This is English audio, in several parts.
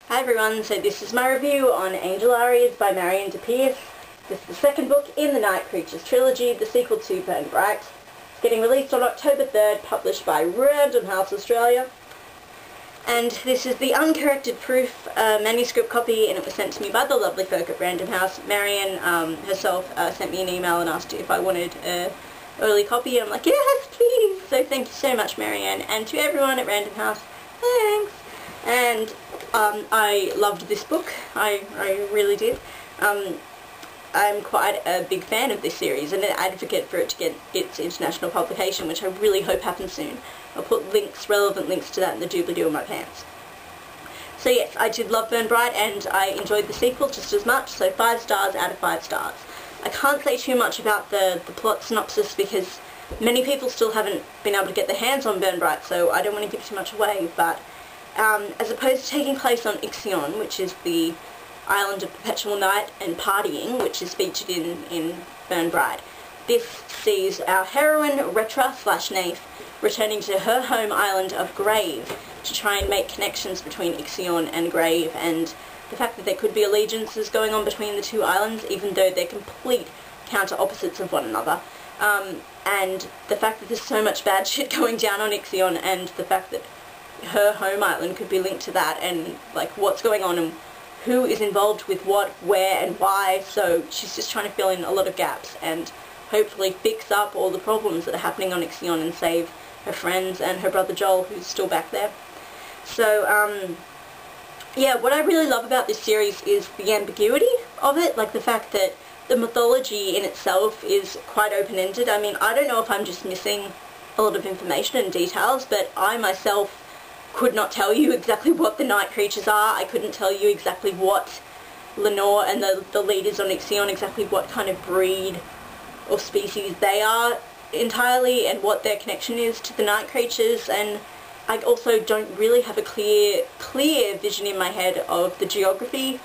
Hi everyone, so this is my review on Angel Arias by Marrianne de Pierres. This is the second book in the Night Creatures trilogy, the sequel to Burn Bright. It's getting released on October 3rd, published by Random House Australia. And this is the uncorrected proof manuscript copy, and it was sent to me by the lovely folk at Random House. Marrianne herself sent me an email and asked if I wanted an early copy, and I'm like, yes please! So thank you so much, Marrianne, and to everyone at Random House, thanks! And I loved this book. I really did. I'm quite a big fan of this series and an advocate for it to get its international publication, which I really hope happens soon. I'll put relevant links to that in the doobly-doo in my pants. So yes, I did love Burn Bright and I enjoyed the sequel just as much, so 5 stars out of 5 stars. I can't say too much about the plot synopsis because many people still haven't been able to get their hands on Burn Bright, so I don't want to give too much away, but as opposed to taking place on Ixion, which is the island of perpetual night and partying, which is featured in Burn Bright, this sees our heroine, Retra/Naif, returning to her home island of Grave to try and make connections between Ixion and Grave, and the fact that there could be allegiances going on between the two islands, even though they're complete counter-opposites of one another. And the fact that there's so much bad shit going down on Ixion, and the fact that her home island could be linked to that, and like what's going on and who is involved with what, where and why. So she's just trying to fill in a lot of gaps and hopefully fix up all the problems that are happening on Ixion and save her friends and her brother Joel, who's still back there. So yeah, what I really love about this series is the ambiguity of it, like the fact that the mythology in itself is quite open-ended. I mean, I don't know if I'm just missing a lot of information and details, but I myself could not tell you exactly what the night creatures are. I couldn't tell you exactly what Lenore and the leaders on Ixion, exactly what kind of breed or species they are entirely, and what their connection is to the night creatures. And I also don't really have a clear vision in my head of the geography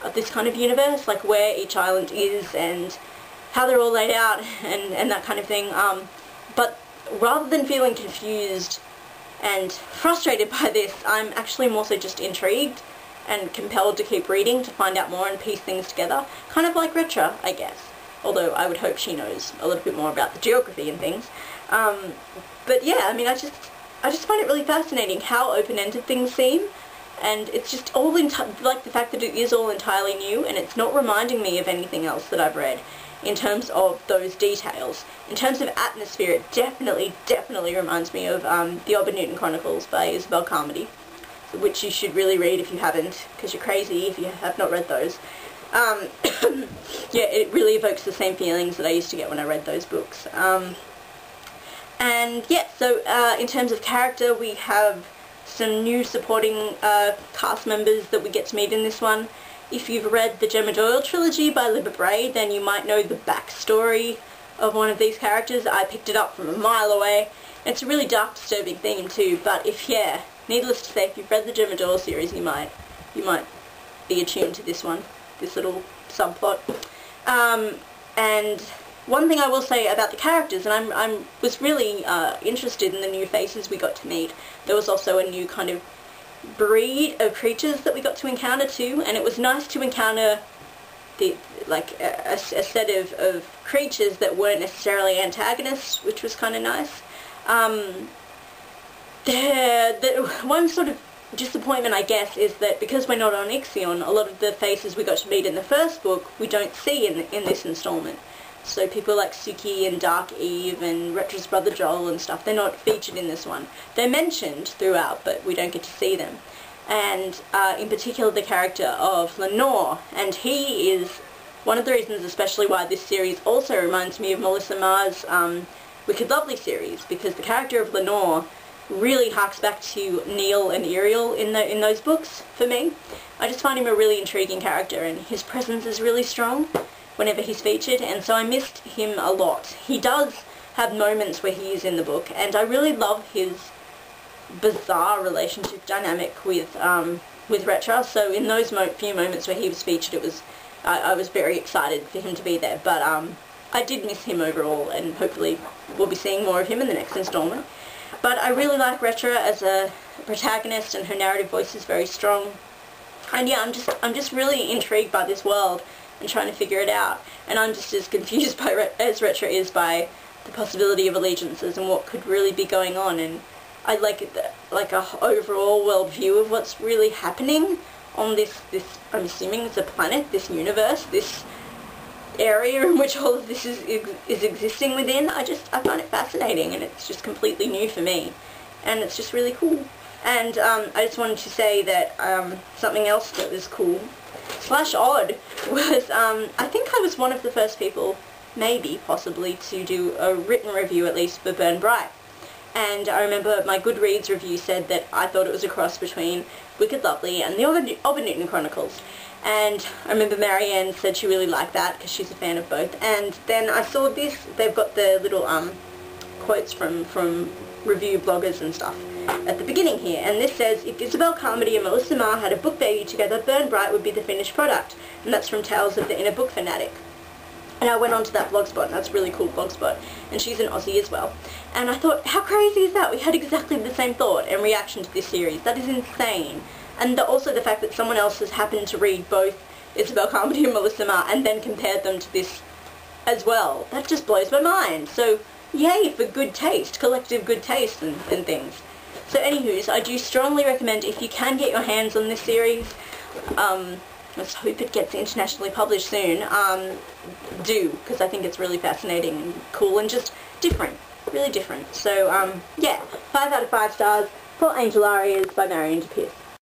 of this kind of universe, like where each island is and how they're all laid out and that kind of thing. But rather than feeling confused and frustrated by this, I'm actually more so just intrigued and compelled to keep reading to find out more and piece things together. Kind of like Retra, I guess. Although I would hope she knows a little bit more about the geography and things. But yeah, I mean, I just find it really fascinating how open-ended things seem. And it's just all like the fact that it is all entirely new, and it's not reminding me of anything else that I've read in terms of those details. In terms of atmosphere, it definitely reminds me of the Obed Newton Chronicles by Isabel Carmody, which you should really read if you haven't, because you're crazy if you have not read those. Yeah, it really evokes the same feelings that I used to get when I read those books. And yeah, so in terms of character, we have some new supporting cast members that we get to meet in this one. If you've read the Gemma Doyle trilogy by Libba Bray, then you might know the backstory of one of these characters. I picked it up from a mile away. It's a really dark, disturbing theme too, but needless to say, if you've read the Gemma Doyle series, you might be attuned to this one, this little subplot. And one thing I will say about the characters, and I was really interested in the new faces we got to meet. There was also a new kind of breed of creatures that we got to encounter too, and it was nice to encounter a set of creatures that weren't necessarily antagonists, which was kind of nice. The one sort of disappointment, I guess, is that because we're not on Ixion, a lot of the faces we got to meet in the first book we don't see in this installment. So people like Suki and Dark Eve and Retra's brother Joel and stuff, they're not featured in this one. They're mentioned throughout, but we don't get to see them. And in particular the character of Lenore, and he is one of the reasons especially why this series also reminds me of Melissa Marr's Wicked Lovely series, because the character of Lenore really harks back to Neil and Ariel in those books for me. I just find him a really intriguing character, and his presence is really strong whenever he's featured, and so I missed him a lot. He does have moments where he is in the book, and I really love his bizarre relationship dynamic with Retra, so in those few moments where he was featured, I was very excited for him to be there, but I did miss him overall, and hopefully we'll be seeing more of him in the next installment. But I really like Retra as a protagonist, and her narrative voice is very strong. And yeah, I'm just really intrigued by this world and trying to figure it out. And I'm just as confused by as Retro is by the possibility of allegiances and what could really be going on. And I'd like a overall world view of what's really happening on this I'm assuming it's a planet, this universe, this area in which all of this is existing within. I find it fascinating, and it's just completely new for me, and it's just really cool. And I just wanted to say that something else that was cool / odd was I think I was one of the first people, maybe possibly, to do a written review at least for Burn Bright. And I remember my Goodreads review said that I thought it was a cross between Wicked Lovely and the Obernewtyn Chronicles. And I remember Marrianne said she really liked that because she's a fan of both. And then I saw this, they've got the little quotes from review bloggers and stuff at the beginning here. And this says, if Isabel Carmody and Melissa Marr had a book baby together, Burn Bright would be the finished product. And that's from Tales of the Inner Book Fanatic. And I went onto that blogspot, and that's a really cool blogspot, and she's an Aussie as well. And I thought, how crazy is that? We had exactly the same thought and reaction to this series. That is insane. And also the fact that someone else has happened to read both Isabel Carmody and Melissa Marr and then compared them to this as well. That just blows my mind. So, yay for good taste, collective good taste and things. So anywhoos, I do strongly recommend, if you can get your hands on this series, let's hope it gets internationally published soon, do, because I think it's really fascinating and cool and just different, really different. So, yeah, 5 out of 5 stars for Angel Arias by Marrianne de Pierres.